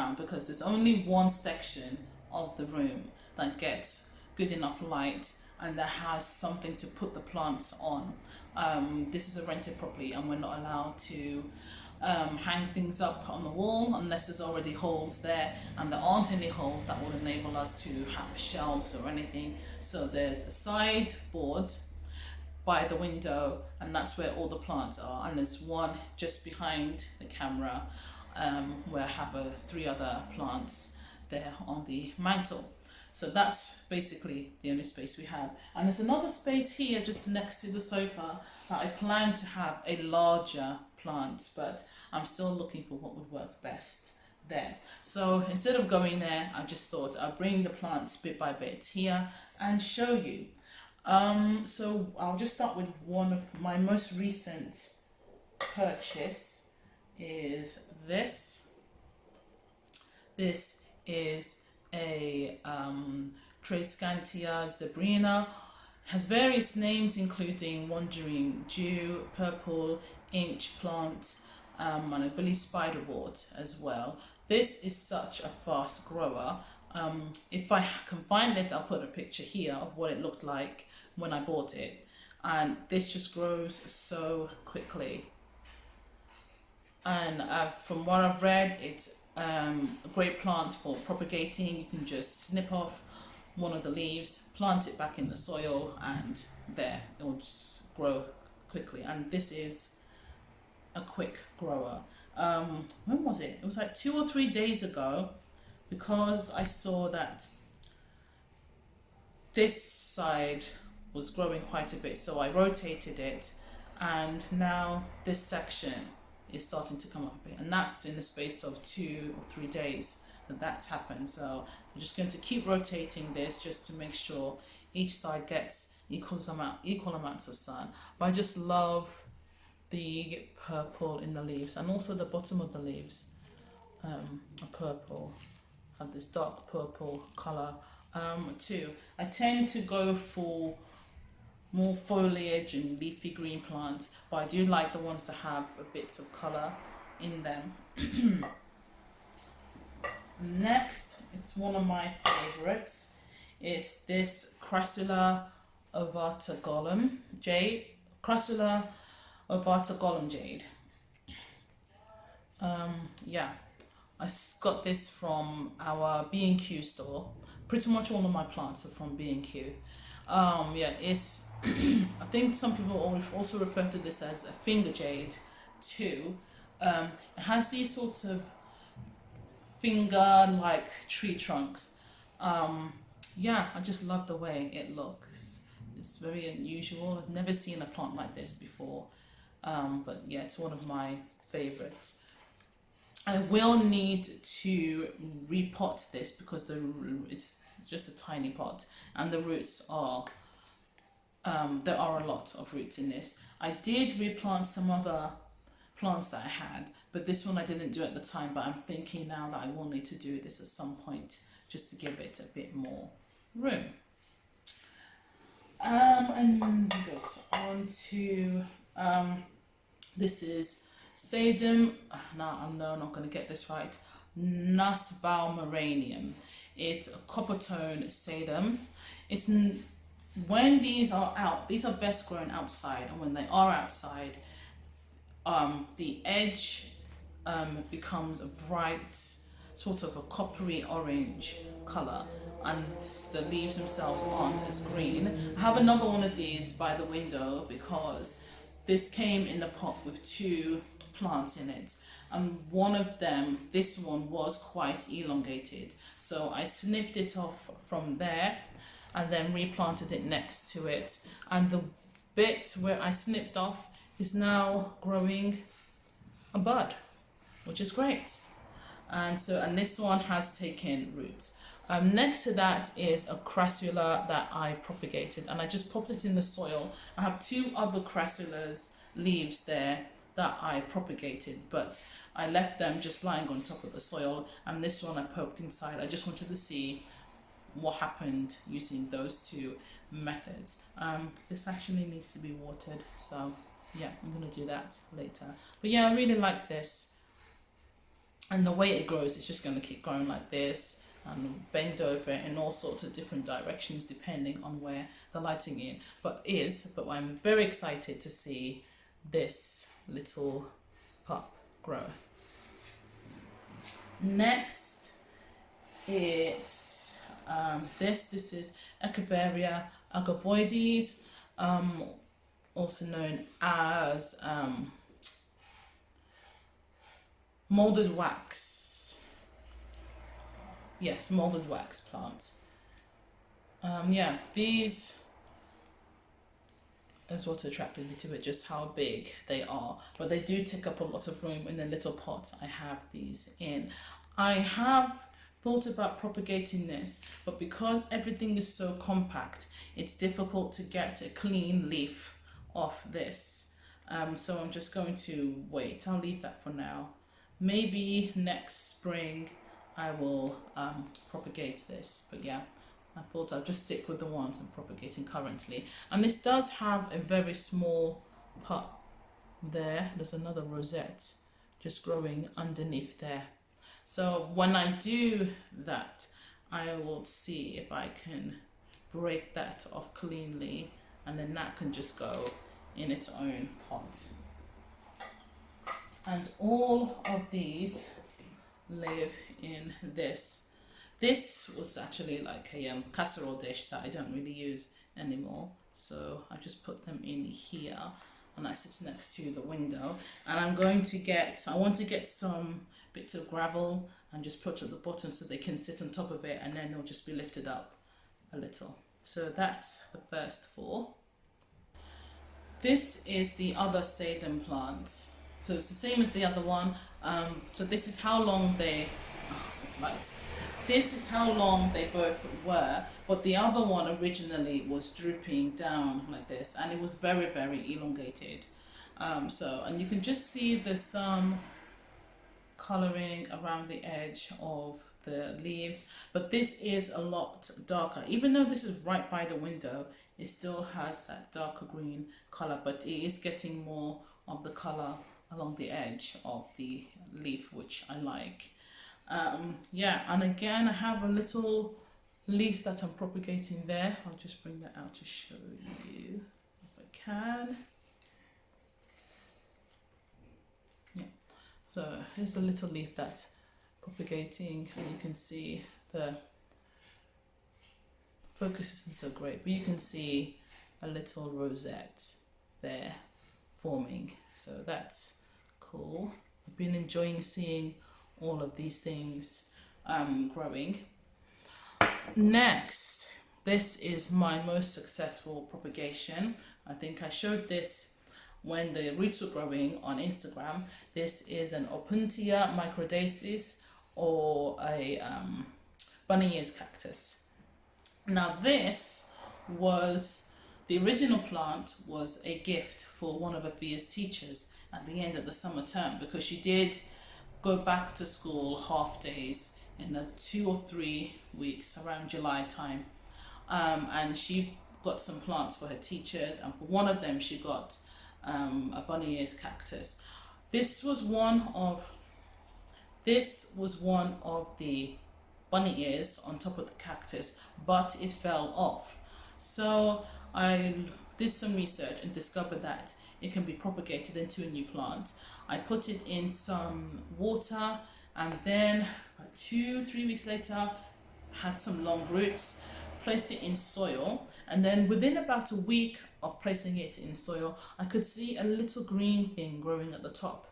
around because there's only one section of the room that gets good enough light and that has something to put the plants on. This is a rented property and we're not allowed to hang things up on the wall unless there's already holes there, and there aren't any holes that would enable us to have shelves or anything. So there's a sideboard by the window and that's where all the plants are, and there's one just behind the camera where I have 3 other plants there on the mantle. So that's basically the only space we have. And there's another space here just next to the sofa that I plan to have a larger plant, but I'm still looking for what would work best there. So instead of going there, I just thought I'll bring the plants bit by bit here and show you. So I'll just start with one of my most recent purchase is this. This is a Tradescantia zebrina. Has various names including Wandering Dew, Purple, Inch Plant, and I believe Spiderwort as well. This is such a fast grower. If I can find it, I'll put a picture here of what it looked like when I bought it. And this just grows so quickly. And from what I've read, it's a great plant for propagating. You can just snip off one of the leaves, plant it back in the soil, and there, it will just grow quickly. And this is a quick grower. When was it? It was like 2 or 3 days ago, because I saw that this side was growing quite a bit, so I rotated it, and now this section is starting to come up a bit, and that's in the space of 2 or 3 days that's happened. So I'm just going to keep rotating this just to make sure each side gets equal amounts of sun. But I just love the purple in the leaves, and also the bottom of the leaves are purple, have this dark purple colour too. I tend to go for more foliage and leafy green plants, but I do like the ones that have bits of colour in them. Next, it's one of my favourites. It's this Crassula ovata golem jade. Crassula ovata golem jade. Yeah, I got this from our B&Q store. Pretty much all of my plants are from B&Q. Yeah, it's I think some people also refer to this as a finger jade too. It has these sorts of finger-like tree trunks. Yeah, I just love the way it looks. It's very unusual. I've never seen a plant like this before, but yeah, it's one of my favorites. I will need to repot this because it's just a tiny pot, and the roots are there are a lot of roots in this. I did replant some other plants that I had, but this one I didn't do at the time, but I'm thinking now that I will need to do this at some point just to give it a bit more room. And then we go on to this is Sedum. Now I know I'm not going to get this right. Nussbaumranium. It's a copper tone sedum. It's when these are out, these are best grown outside, and when they are outside, the edge becomes a bright sort of a coppery orange colour, and the leaves themselves aren't as green. I have another one of these by the window because this came in a pot with 2 plants in it, and one of them, this one, was quite elongated, so I snipped it off from there and then replanted it next to it, and the bit where I snipped off is now growing a bud, which is great. And this one has taken roots. Next to that is a Crassula that I propagated, and I just popped it in the soil. I have 2 other Crassula's leaves there that I propagated, but I left them just lying on top of the soil, and this one I poked inside. I just wanted to see what happened using those 2 methods. This actually needs to be watered, so yeah, I'm going to do that later. But yeah, I really like this And the way it grows, it's just going to keep growing like this and bend over in all sorts of different directions depending on where the lighting is. But I'm very excited to see this little pup grow. Next, it's this is Echeveria agavoides, also known as molded wax. Yes, molded wax plants. Yeah, these is what attracted me to it, just how big they are. But they do take up a lot of room in the little pot I have these in. I have thought about propagating this, but because everything is so compact, it's difficult to get a clean leaf off this. So I'm just going to wait. I'll leave that for now. Maybe next spring I will propagate this, but yeah, I thought I'll just stick with the ones I'm propagating currently. And this does have a very small pot there. There's another rosette just growing underneath there. So when I do that, I will see if I can break that off cleanly, and then that can just go in its own pot. And all of these live in this. This was actually like a casserole dish that I don't really use anymore, so I just put them in here, and that sits next to the window. And I want to get some bits of gravel and just put at the bottom so they can sit on top of it, and then it'll just be lifted up a little. So that's the first 4. This is the other sedum plant. So it's the same as the other one. So this is how long they, This is how long they both were, but the other one originally was drooping down like this, and it was very, very elongated. And you can just see there's some colouring around the edge of the leaves, but this is a lot darker. Even though this is right by the window, it still has that darker green colour, but it is getting more of the colour along the edge of the leaf, which I like. Yeah, and again I have a little leaf that I'm propagating there. I'll just bring that out to show you if I can. Yeah, so here's the little leaf that's propagating, and you can see the focus isn't so great, but you can see a little rosette there forming, so that's cool. I've been enjoying seeing all of these things growing. Next, this is my most successful propagation. I think I showed this when the roots were growing on Instagram. This is an Opuntia microdasis, or a bunny ears cactus. Now this was, the original plant was a gift for one of Afia's teachers at the end of the summer term, because she did go back to school half days in 2 or 3 weeks around July time, and she got some plants for her teachers, and for one of them she got a bunny ears cactus. This was one of the bunny ears on top of the cactus, but it fell off. So I did some research and discovered that it can be propagated into a new plant. I put it in some water, and then 2-3 weeks later had some long roots, placed it in soil, and then within about a week of placing it in soil, I could see a little green thing growing at the top.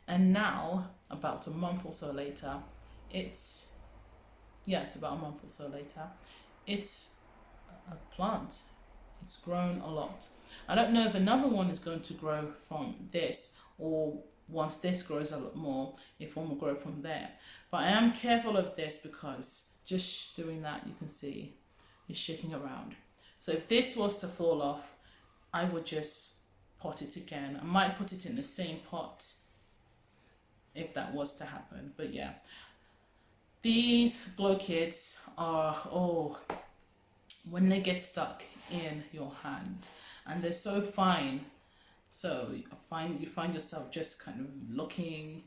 And now, about a month or so later, it's about a month or so later, it's a plant. It's grown a lot. I don't know if another one is going to grow from this, or once this grows a lot more, if one will grow from there. But I am careful of this, because just doing that, you can see it's shaking around. So if this was to fall off, I would just pot it again. I might put it in the same pot if that was to happen. But yeah, these glow kids are, when they get stuck in your hand, and they're so fine, so you find yourself just kind of looking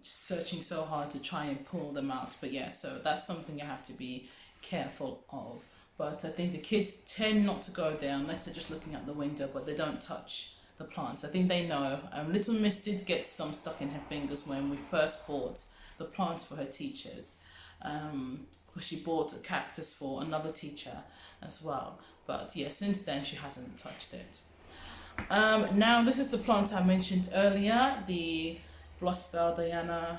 searching so hard to try and pull them out. But yeah, so that's something you have to be careful of. But I think the kids tend not to go there unless they're just looking out the window, but they don't touch the plants. I think they know. Little Miss did get some stuck in her fingers when we first bought the plants for her teachers, because she bought a cactus for another teacher as well. But yeah, since then she hasn't touched it. Now this is the plant I mentioned earlier, the Blossfeldiana,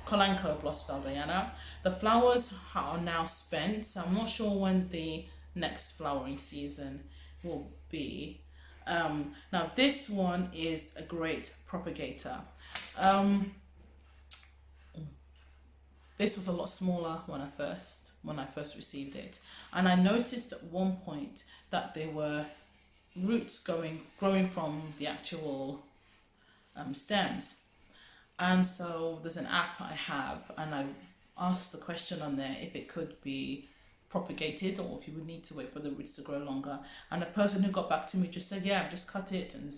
Kolanko Blossfeldiana. The flowers are now spent, so I'm not sure when the next flowering season will be. Now this one is a great propagator. This was a lot smaller when I first received it, and I noticed at one point that there were roots growing from the actual stems. And so there's an app I have, and I asked the question on there if it could be propagated or if you would need to wait for the roots to grow longer. And the person who got back to me just said, yeah, just cut it and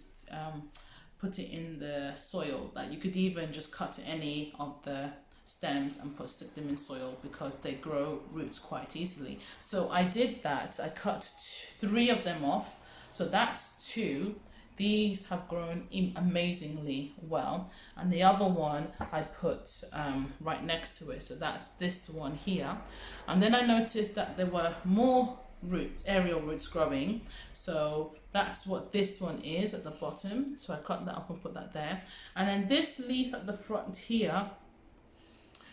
put it in the soil. Like you could even just cut any of the stems and stick them in soil because they grow roots quite easily. So I did that. I cut 3 of them off. So that's 2. These have grown amazingly well, and the other one I put right next to it, so that's this one here. And then I noticed that there were more aerial roots growing, so that's what this one is at the bottom. So I cut that up and put that there. And then this leaf at the front here,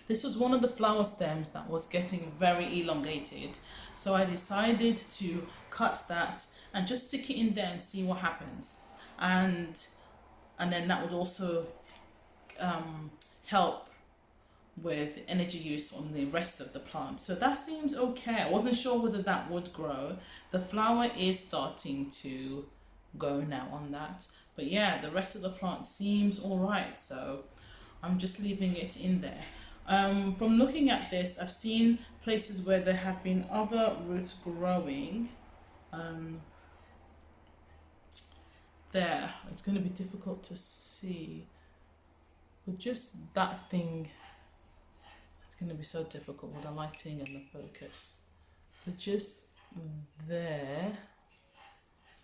this was one of the flower stems that was getting very elongated, so I decided to cut that and just stick it in there and see what happens. And then that would also help with energy use on the rest of the plant. So that seems okay. I wasn't sure whether that would grow. The flower is starting to go now on that. But yeah, the rest of the plant seems all right. So I'm just leaving it in there. From looking at this, I've seen places where there have been other roots growing. There, it's going to be difficult to see, but just that thing, it's going to be so difficult with the lighting and the focus. But just there,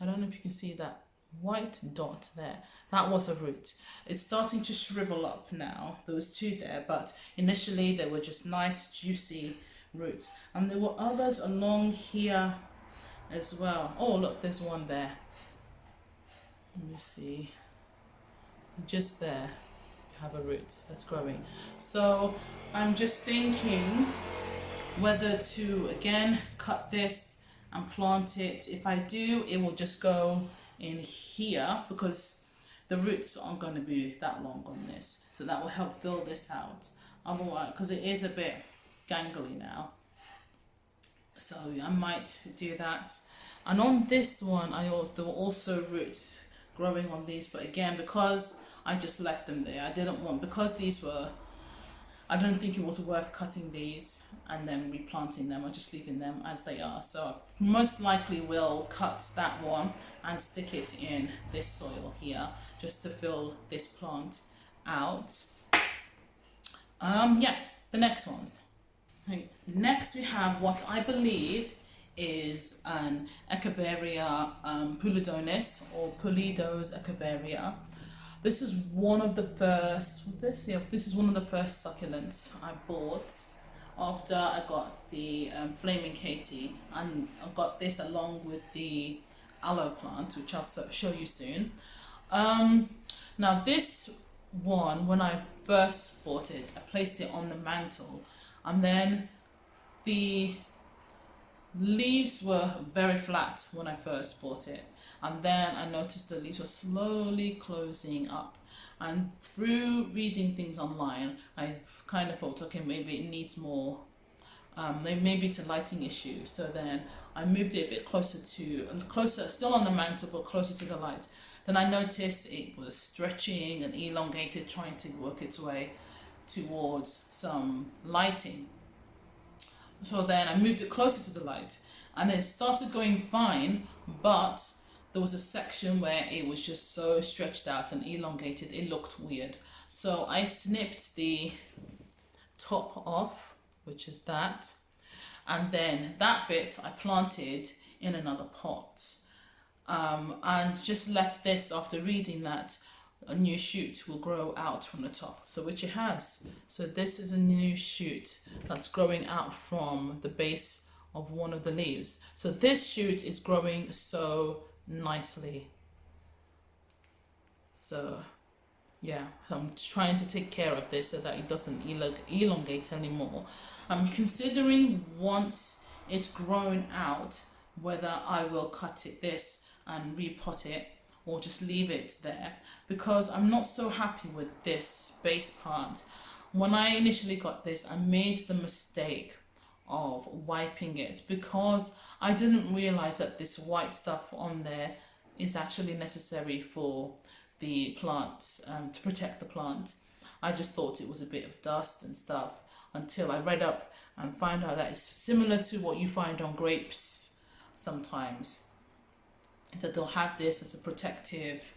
I don't know if you can see that white dot there, that was a root. It's starting to shrivel up now. There was 2 there, but initially they were just nice juicy roots, and there were others along here as well. Oh look, there's one there. Let me see, just there you have a root that's growing. So I'm just thinking whether to again cut this and plant it. If I do, it will just go in here because the roots aren't going to be that long on this, so that will help fill this out. Otherwise, because it is a bit gangly now, so I might do that. And on this one, there were also roots growing on these, but again, because I just left them there, I didn't want, because these were, I don't think it was worth cutting these and then replanting them or just leaving them as they are. So I most likely will cut that one and stick it in this soil here just to fill this plant out. Yeah, the next ones. Okay. Next we have what I believe is an Echeveria pulidonis, or Pulidos echeveria. This is one of the first, this is one of the first succulents I bought after I got the Flaming Katie, and I got this along with the aloe plant, which I'll show you soon. Now this one, when I first bought it, I placed it on the mantle, and then the leaves were very flat when I first bought it, and then I noticed the leaves were slowly closing up, and through reading things online I kind of thought, okay, maybe it needs more, maybe it's a lighting issue. So then I moved it a bit closer, still on the mantle but closer to the light. Then I noticed it was stretching and elongated, trying to work its way towards some lighting. So then I moved it closer to the light, and it started going fine, but there was a section where it was just so stretched out and elongated, it looked weird. So I snipped the top off, which is that, and then that bit I planted in another pot, and just left this after reading that a new shoot will grow out from the top, so which it has. So this is a new shoot that's growing out from the base of one of the leaves. So this shoot is growing so nicely. So yeah, I'm trying to take care of this so that it doesn't elongate anymore. I'm considering once it's grown out whether I will cut this and repot it or just leave it there, because I'm not so happy with this base plant. When I initially got this, I made the mistake of wiping it because I didn't realize that this white stuff on there is actually necessary for the plant, to protect the plant. I just thought it was a bit of dust and stuff until I read up and found out that it's similar to what you find on grapes sometimes, that they'll have this as a protective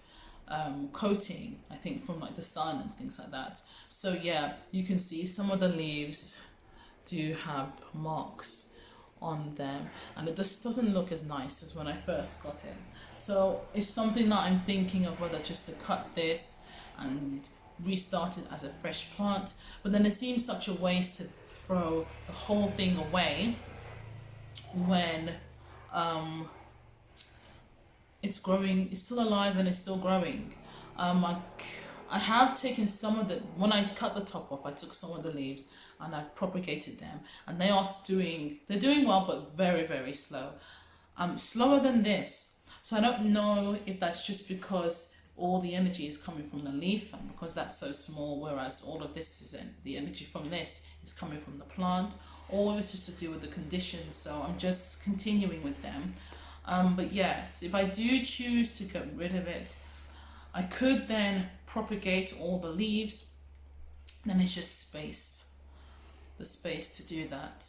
coating, I think from like the sun and things like that. So yeah, you can see some of the leaves do have marks on them, and it just doesn't look as nice as when I first got it. So it's something that I'm thinking of, whether just to cut this and restart it as a fresh plant, but then it seems such a waste to throw the whole thing away when it's growing, it's still alive and it's still growing. I have taken some of the, when I cut the top off, I took some of the leaves and I've propagated them, and they're doing well, but very, very slow. Slower than this. So I don't know if that's just because all the energy is coming from the leaf and because that's so small, whereas all of this is the energy from this is coming from the plant, or it's just to do with the conditions. So I'm just continuing with them. But yes, if I do choose to get rid of it, I could then propagate all the leaves, then it's just the space to do that.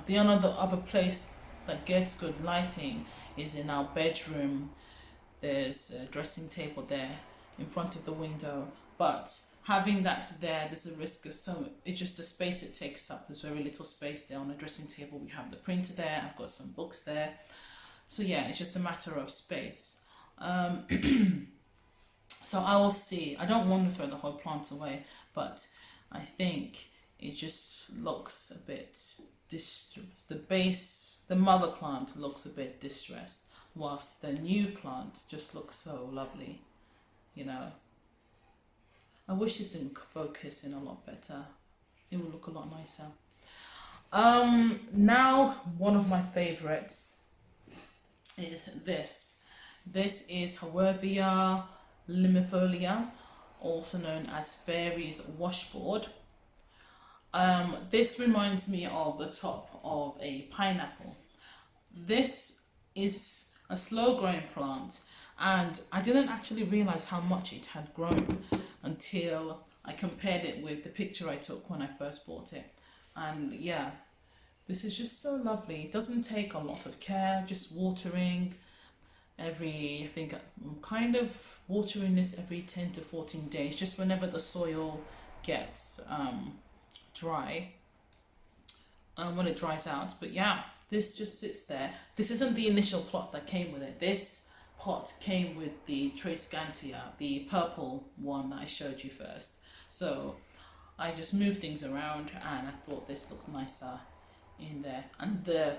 The other place that gets good lighting is in our bedroom. There's a dressing table there in front of the window, but having that there, there's a risk of it's just the space it takes up. There's very little space there on the dressing table. We have the printer there, I've got some books there. So yeah, it's just a matter of space. So I will see. I don't want to throw the whole plant away, but I think it just looks a bit the mother plant looks a bit distressed, whilst the new plant just looks so lovely, you know. I wish it didn't focus in a lot better. It would look a lot nicer. Now one of my favorites is this. This is Ravelry limifolia, also known as fairies washboard. This reminds me of the top of a pineapple. This is a slow growing plant, and I didn't actually realize how much it had grown until I compared it with the picture I took when I first bought it. And yeah, this is just so lovely. It doesn't take a lot of care, just watering I think I'm kind of watering this every 10 to 14 days, just whenever the soil gets dry, when it dries out. But yeah, this just sits there. This isn't the initial plot that came with it. This pot came with the Triscantia, the purple one that I showed you first. So I just moved things around and I thought this looked nicer in there. And the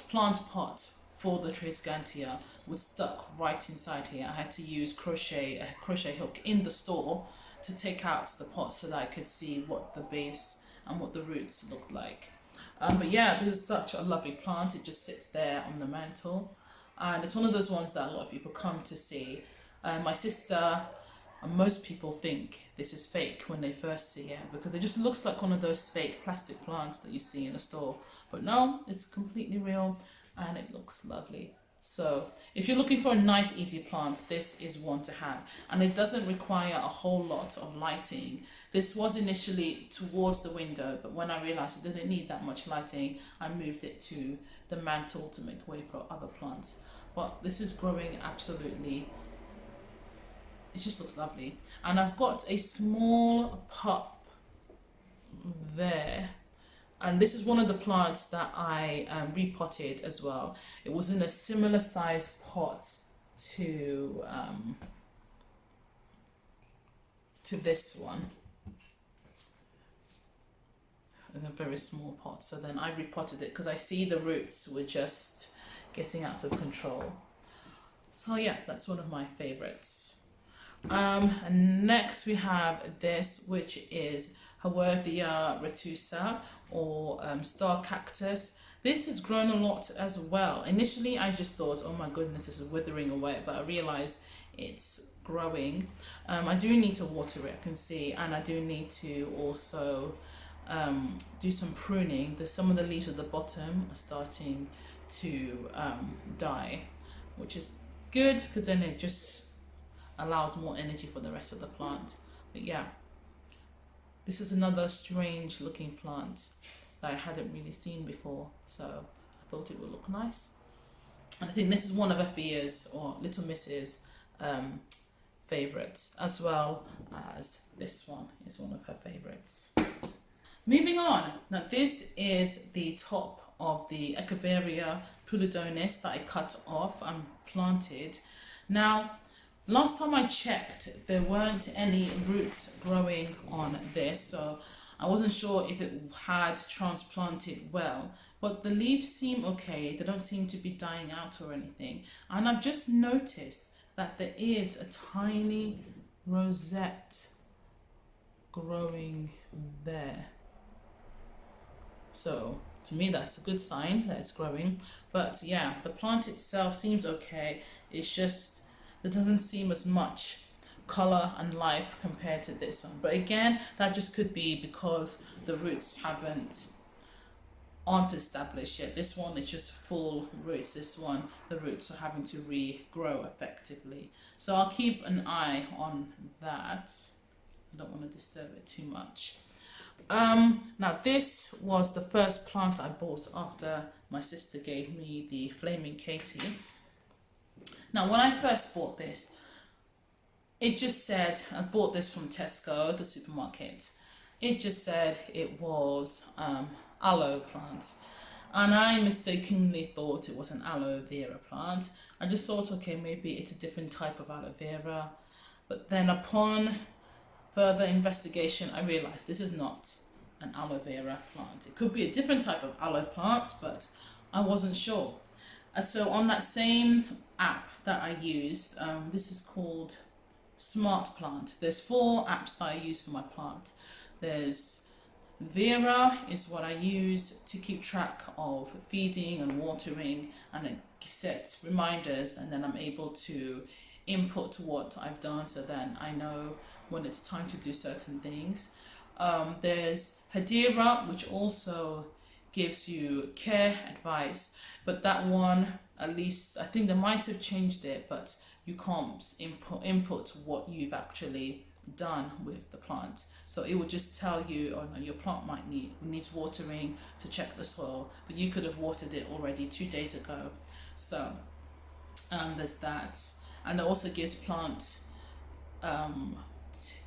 plant pot for the Triscantia was stuck right inside here. I had to use a crochet hook in the store to take out the pot so that I could see what the base and what the roots looked like. But yeah, this is such a lovely plant. It just sits there on the mantle, and it's one of those ones that a lot of people come to see. My sister and most people think this is fake when they first see it, because it just looks like one of those fake plastic plants that you see in a store. But no, it's completely real and it looks lovely. So if you're looking for a nice easy plant, this is one to have, and it doesn't require a whole lot of lighting. This was initially towards the window, but when I realized it didn't need that much lighting, I moved it to the mantle to make way for other plants. But this is growing absolutely, it just looks lovely. And I've got a small pot there, and this is one of the plants that I repotted as well. It was in a similar size pot to this one, in a very small pot. So then I repotted it because I see the roots were just getting out of control. So yeah, that's one of my favorites. And next we have this, which is Haworthia retusa, or star cactus. This has grown a lot as well. Initially I just thought, oh my goodness, this is withering away, but I realized it's growing. I do need to water it, I can see, and I do need to also do some pruning. Some of the leaves at the bottom are starting to die, which is good because then it just allows more energy for the rest of the plant. But yeah, this is another strange looking plant that I hadn't really seen before, so I thought it would look nice. And I think this is one of Afia's, or Little Miss's, favourites, as well as this one is one of her favourites. Moving on, now this is the top of the Echeveria pulidonis that I cut off and planted. Now, last time I checked, there weren't any roots growing on this, so I wasn't sure if it had transplanted well, but the leaves seem okay. They don't seem to be dying out or anything. And I've just noticed that there is a tiny rosette growing there. So to me, that's a good sign that it's growing. But yeah, the plant itself seems okay. It's just, there doesn't seem as much colour and life compared to this one. But again, that just could be because the roots aren't established yet. This one is just full roots. This one, the roots are having to regrow effectively. So I'll keep an eye on that. I don't want to disturb it too much. Now this was the first plant I bought after my sister gave me the Flaming Katie. Now when I first bought this, it just said, I bought this from Tesco, the supermarket. It just said it was aloe plant, and I mistakenly thought it was an aloe vera plant. I just thought, okay, maybe it's a different type of aloe vera, but then upon further investigation I realized this is not an aloe vera plant. It could be a different type of aloe plant, but I wasn't sure. And so on that same app that I use, this is called Smart Plant. There's 4 apps that I use for my plant. There's Vera is what I use to keep track of feeding and watering, and it sets reminders, and then I'm able to input what I've done, so then I know when it's time to do certain things. There's Hadira, which also gives you care advice, but that one, at least I think they might have changed it, but you can't input what you've actually done with the plant. So it will just tell you, oh no, your plant needs watering, to check the soil, but you could have watered it already 2 days ago. So there's that, and it also gives plant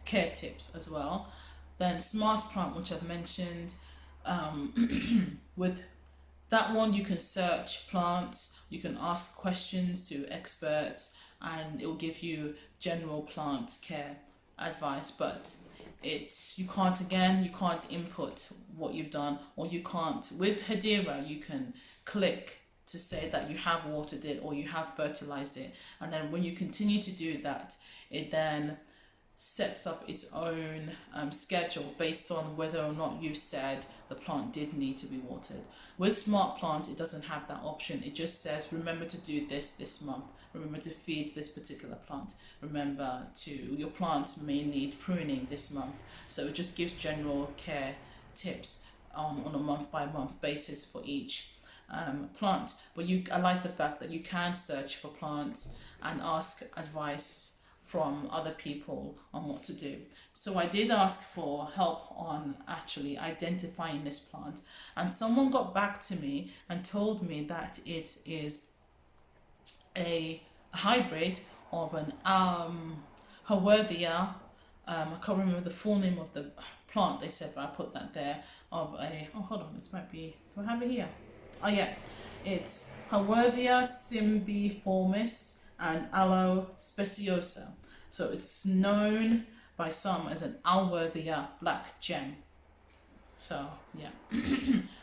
care tips as well. Then Smart Plant, which I've mentioned, with that one you can search plants, you can ask questions to experts, and it will give you general plant care advice, but you can't input what you've done, or you can't, with Hadira you can click to say that you have watered it or you have fertilized it, and then when you continue to do that, it then sets up its own schedule based on whether or not you said the plant did need to be watered. With Smart Plant, it doesn't have that option. It just says, remember to do this month, remember to feed this particular plant, remember your plant may need pruning this month. So it just gives general care tips on a month by month basis for each plant. But I like the fact that you can search for plants and ask advice from other people on what to do. So I did ask for help on actually identifying this plant, and someone got back to me and told me that it is a hybrid of an Haworthia, I can't remember the full name of the plant they said, but I put that there, of a, oh hold on, this might be, do I have it here? Oh yeah, it's Haworthia cymbiformis and Aloe speciosa. So it's known by some as an Alworthia black gem. So yeah,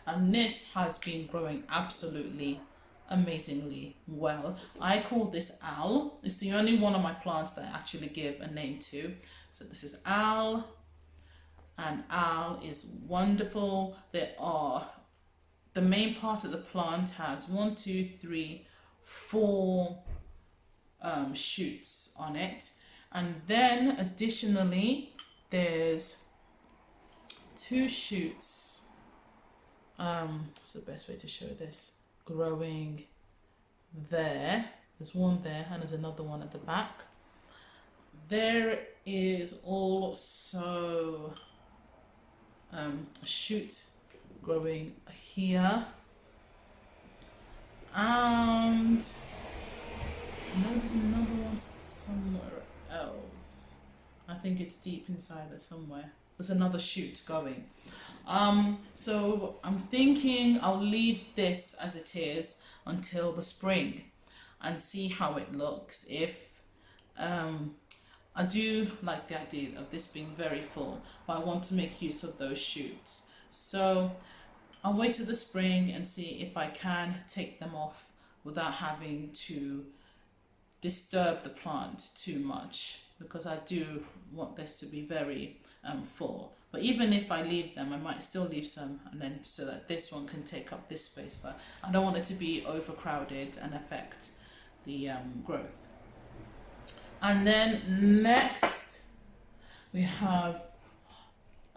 and this has been growing absolutely amazingly well. I call this Al. It's the only one of my plants that I actually give a name to. So this is Al, and Al is wonderful. The main part of the plant has 1, 2, 3, 4 shoots on it, and then additionally there's 2 shoots. What's the best way to show this? Growing there. There's one there, and there's another one at the back. There is also a shoot growing here, and there's another one somewhere else. I think it's deep inside there somewhere. There's another shoot going. So I'm thinking I'll leave this as it is until the spring and see how it looks. If I do like the idea of this being very full, but I want to make use of those shoots. So I'll wait till the spring and see if I can take them off without having to disturb the plant too much, because I do want this to be very full. But even if I leave them, I might still leave some, and then so that this one can take up this space, but I don't want it to be overcrowded and affect the growth. And then next we have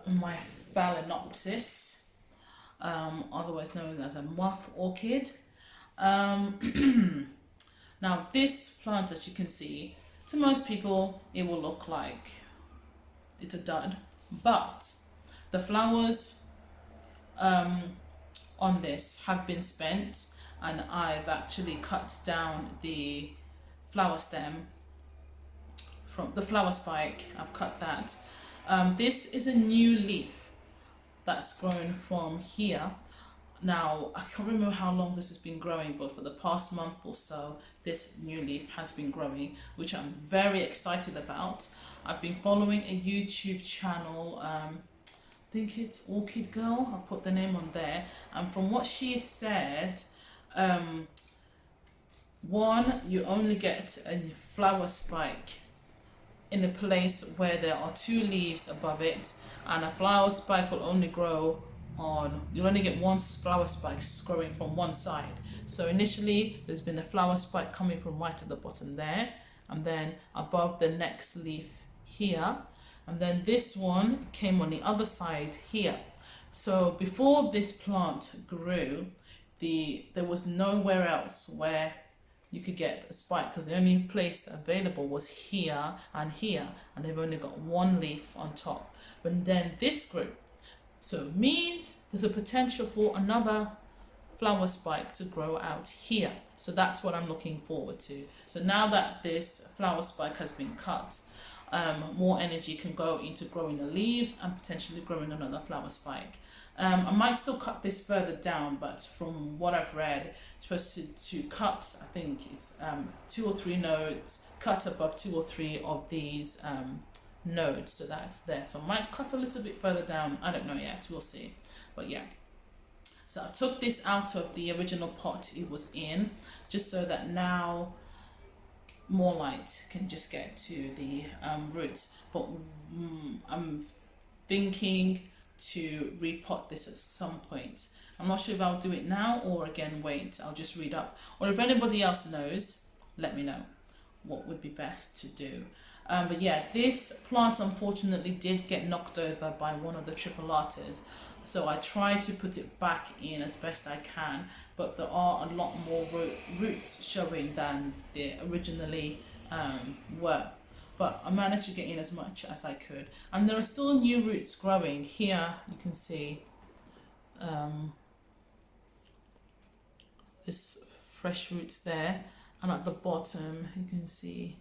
my Phalaenopsis, otherwise known as a moth orchid. Now this plant, as you can see, to most people it will look like it's a dud, but the flowers on this have been spent, and I've actually cut down the flower stem from the flower spike. I've cut that. This is a new leaf that's grown from here. Now, I can't remember how long this has been growing, but for the past month or so, this new leaf has been growing, which I'm very excited about. I've been following a YouTube channel, I think it's Orchid Girl, I'll put the name on there, and from what she said, one, you only get a flower spike in a place where there are 2 leaves above it, and a flower spike will only grow you'll only get 1 flower spike growing from one side. So initially there's been a flower spike coming from right at the bottom there, and then above the next leaf here, and then this one came on the other side here. So before this plant grew, there was nowhere else where you could get a spike, because the only place available was here, and they've only got 1 leaf on top. But then this grew. So it means there's a potential for another flower spike to grow out here. So that's what I'm looking forward to. So now that this flower spike has been cut, more energy can go into growing the leaves and potentially growing another flower spike. I might still cut this further down, but from what I've read, supposed to cut, I think it's 2 or 3 nodes, cut above 2 or 3 of these nodes, so that's there. So I might cut a little bit further down, I don't know yet, we'll see. But yeah, so I took this out of the original pot it was in, just so that now more light can just get to the roots. But I'm thinking to repot this at some point. I'm not sure if I'll do it now or again wait, I'll just read up, or if anybody else knows, let me know what would be best to do. But yeah, this plant unfortunately did get knocked over by one of the triple arters. So I try to put it back in as best I can, but there are a lot more roots showing than they originally were. But I managed to get in as much as I could. And there are still new roots growing. Here you can see this fresh roots there. And at the bottom you can see,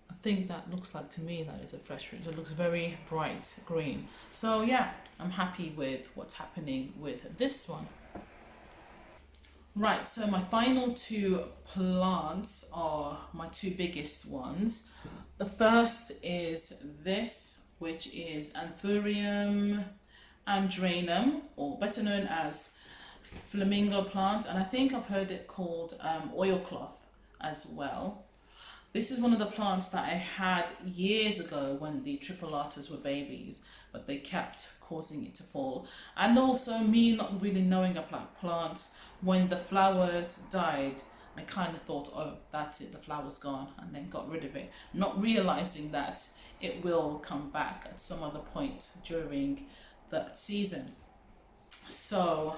I think that looks like, to me, that is a fresh root. It looks very bright green. So yeah, I'm happy with what's happening with this one. Right, so my final two plants are my two biggest ones. The first is this, which is Anthurium andranum, or better known as flamingo plant, and I think I've heard it called oilcloth as well. This is one of the plants that I had years ago when the triplatas were babies, but they kept causing it to fall. And also me not really knowing about plants, when the flowers died, I kind of thought, oh, that's it, the flower's gone, and then got rid of it, not realizing that it will come back at some other point during that season. So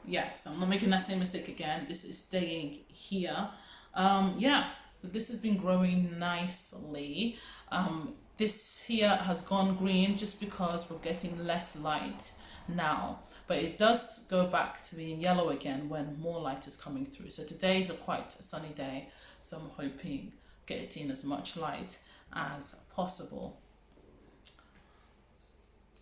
yes, I'm not making that same mistake again. This is staying here. Yeah, so this has been growing nicely. This here has gone green just because we're getting less light now, but it does go back to being yellow again when more light is coming through. So today is a quite sunny day, so I'm hoping getting as much light as possible.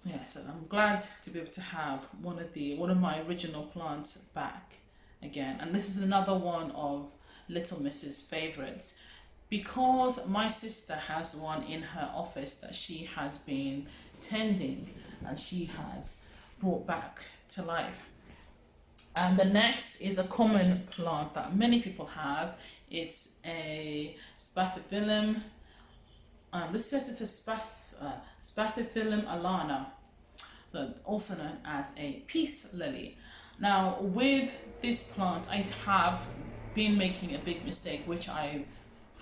Yeah, so I'm glad to be able to have one of my original plants back again. And this is another one of Little Miss's favorites, because my sister has one in her office that she has been tending and she has brought back to life. And the next is a common plant that many people have. It's a Spathiphyllum. This says it's a Spathiphyllum alana, also known as a peace lily. Now, with this plant, I have been making a big mistake, which I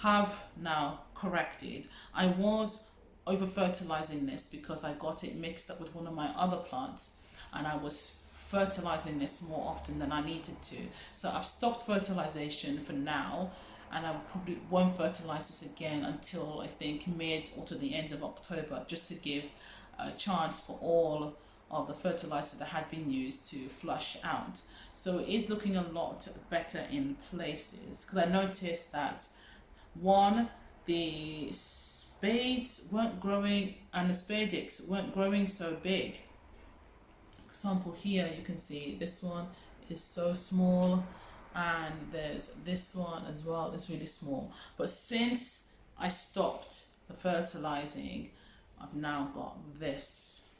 have now corrected. I was over fertilizing this because I got it mixed up with one of my other plants, and I was fertilizing this more often than I needed to. So I've stopped fertilization for now, and I probably won't fertilize this again until I think mid or to the end of October, just to give a chance for all of the fertilizer that had been used to flush out. So it is looking a lot better in places, because I noticed that one, the spades weren't growing and the spadix weren't growing so big. For example, here you can see this one is so small, and there's this one as well, it's really small. But since I stopped the fertilizing, I've now got this.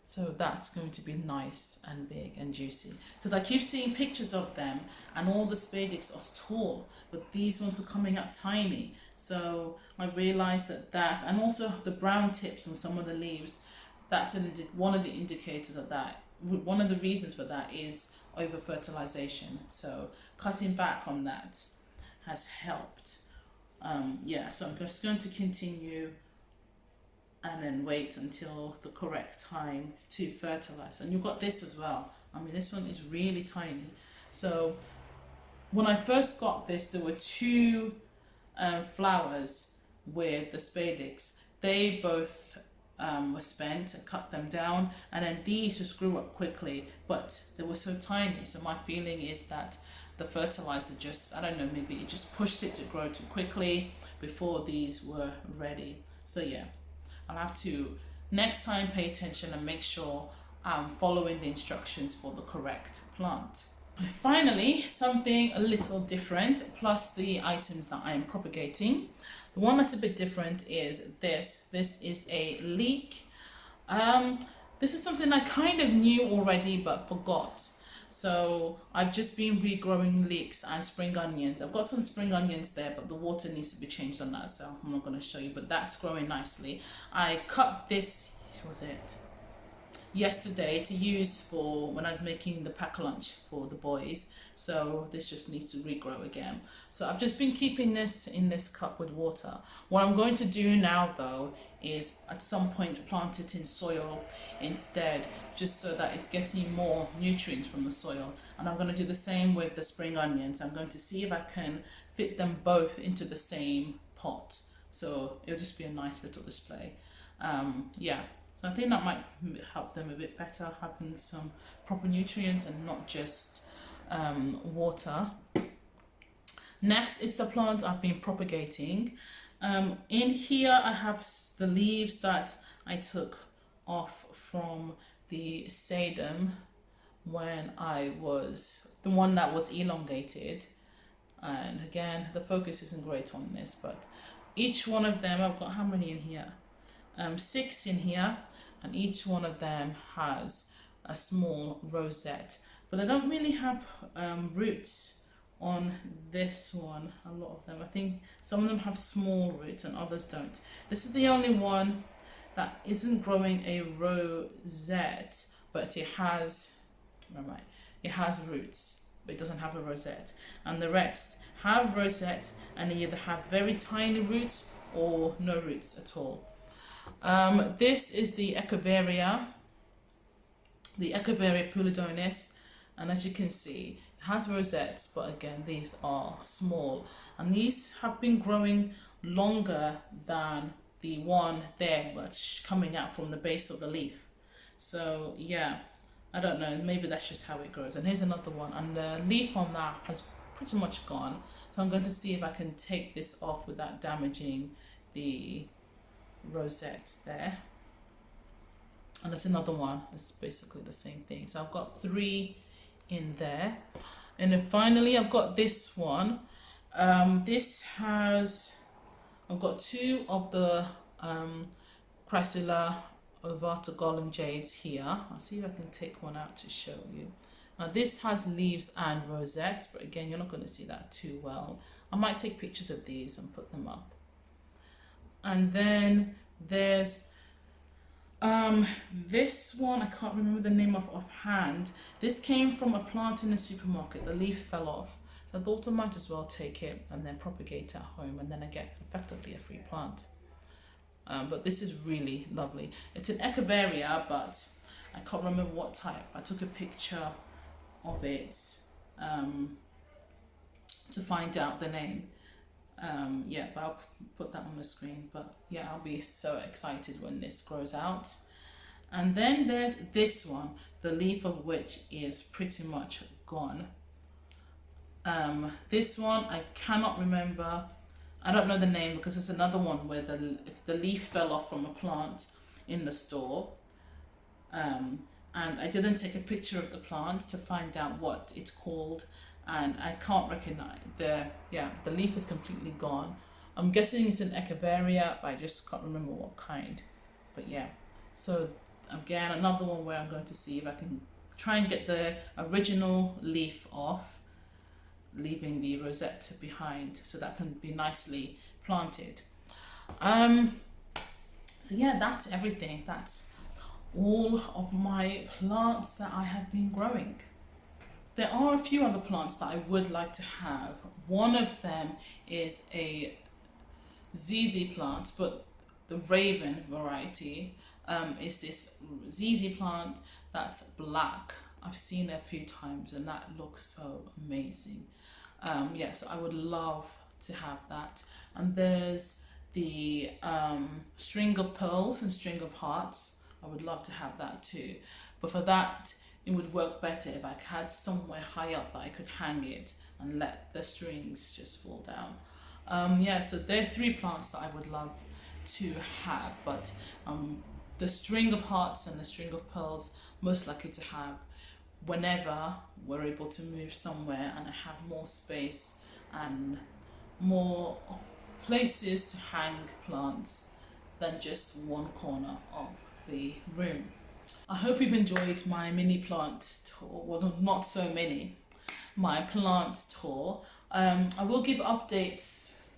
So that's going to be nice and big and juicy, because I keep seeing pictures of them and all the spadix are tall, but these ones are coming up tiny. So I realized that and also the brown tips on some of the leaves, that's one of the indicators of that. One of the reasons for that is over fertilization. So cutting back on that has helped. Yeah, so I'm just going to continue and then wait until the correct time to fertilize. And you've got this as well. I mean, this one is really tiny. So when I first got this, there were two flowers with the spadix. They both were spent and cut them down, and then these just grew up quickly, but they were so tiny. So my feeling is that the fertilizer just, I don't know, maybe it just pushed it to grow too quickly before these were ready. So yeah, I'll have to next time pay attention and make sure I'm following the instructions for the correct plant. Finally, something a little different, plus the items that I am propagating. The one that's a bit different is this. This is a leek. This is something I kind of knew already but forgot. So I've just been regrowing leeks and spring onions. I've got some spring onions there, but the water needs to be changed on that, so I'm not going to show you, but that's growing nicely. I cut this, what was it? yesterday to use for when I was making the pack lunch for the boys, so this just needs to regrow again. So I've just been keeping this in this cup with water. What I'm going to do now though is at some point plant it in soil instead, just so that it's getting more nutrients from the soil. And I'm going to do the same with the spring onions. I'm going to see if I can fit them both into the same pot, so it'll just be a nice little display. Yeah, so I think that might help them a bit better, having some proper nutrients and not just water. Next, it's the plant I've been propagating. In here I have the leaves that I took off from the sedum when I was, the one that was elongated. And again, the focus isn't great on this, but each one of them, I've got how many in here? 6 in here, and each one of them has a small rosette, but they don't really have roots on this one. A lot of them, I think some of them have small roots and others don't. This is the only one that isn't growing a rosette, but it has, it has roots, but it doesn't have a rosette. And the rest have rosettes and they either have very tiny roots or no roots at all. This is the Echeveria pulidonis, and as you can see, it has rosettes, but again, these are small, and these have been growing longer than the one there, but coming out from the base of the leaf. So yeah, I don't know, maybe that's just how it grows. And here's another one, and the leaf on that has pretty much gone, so I'm going to see if I can take this off without damaging the rosette there. And there's another one that's basically the same thing. So I've got 3 in there, and then finally I've got this one. This has, I've got 2 of the Crassula ovata golem jades here. I'll see if I can take one out to show you. Now this has leaves and rosettes, but again, you're not going to see that too well. I might take pictures of these and put them up. And then there's this one, I can't remember the name of offhand. This came from a plant in the supermarket. The leaf fell off, so I thought I might as well take it and then propagate at home, and then I get effectively a free plant. But this is really lovely. It's an Echeveria, but I can't remember what type. I took a picture of it to find out the name. Yeah, but I'll put that on the screen. But yeah, I'll be so excited when this grows out. And then there's this one, the leaf of which is pretty much gone. This one I cannot remember. I don't know the name, because it's another one where if the leaf fell off from a plant in the store. And I didn't take a picture of the plant to find out what it's called, and I can't recognize the leaf is completely gone. I'm guessing it's an Echeveria, but I just can't remember what kind. But yeah, so again, another one where I'm going to see if I can try and get the original leaf off, leaving the rosette behind, so that can be nicely planted. So yeah, that's everything. That's all of my plants that I have been growing. There are a few other plants that I would like to have. One of them is a ZZ plant, but the Raven variety is this ZZ plant that's black. I've seen it a few times and that looks so amazing. Yeah, so I would love to have that. And there's the string of pearls and string of hearts. I would love to have that too. But for that, it would work better if I had somewhere high up that I could hang it and let the strings just fall down. Yeah, so there are 3 plants that I would love to have, but the string of hearts and the string of pearls, most likely to have whenever we're able to move somewhere and I have more space and more places to hang plants than just one corner of the room. I hope you've enjoyed my mini plant tour. Well, not so many. My plant tour. I will give updates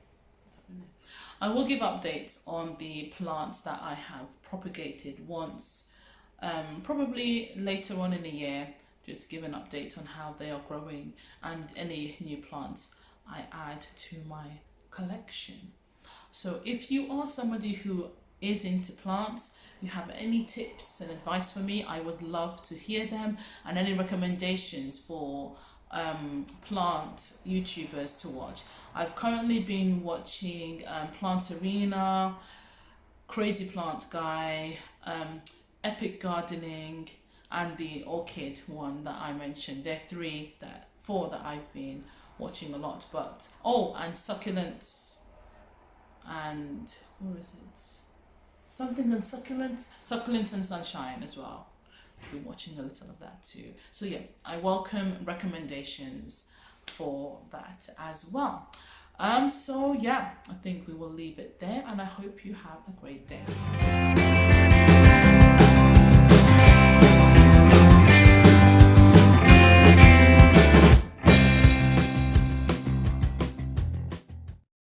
on the plants that I have propagated once probably later on in the year, just give an update on how they are growing and any new plants I add to my collection. So if you are somebody who is into plants, you have any tips and advice for me, I would love to hear them, and any recommendations for plant YouTubers to watch. I've currently been watching Plant Arena, Crazy Plant Guy, Epic Gardening, and the Orchid one that I mentioned. They're four that I've been watching a lot. But and Succulents, and what is it? Something and Succulents and Sunshine as well. I've been watching a little of that too. So yeah, I welcome recommendations for that as well. So yeah, I think we will leave it there, and I hope you have a great day.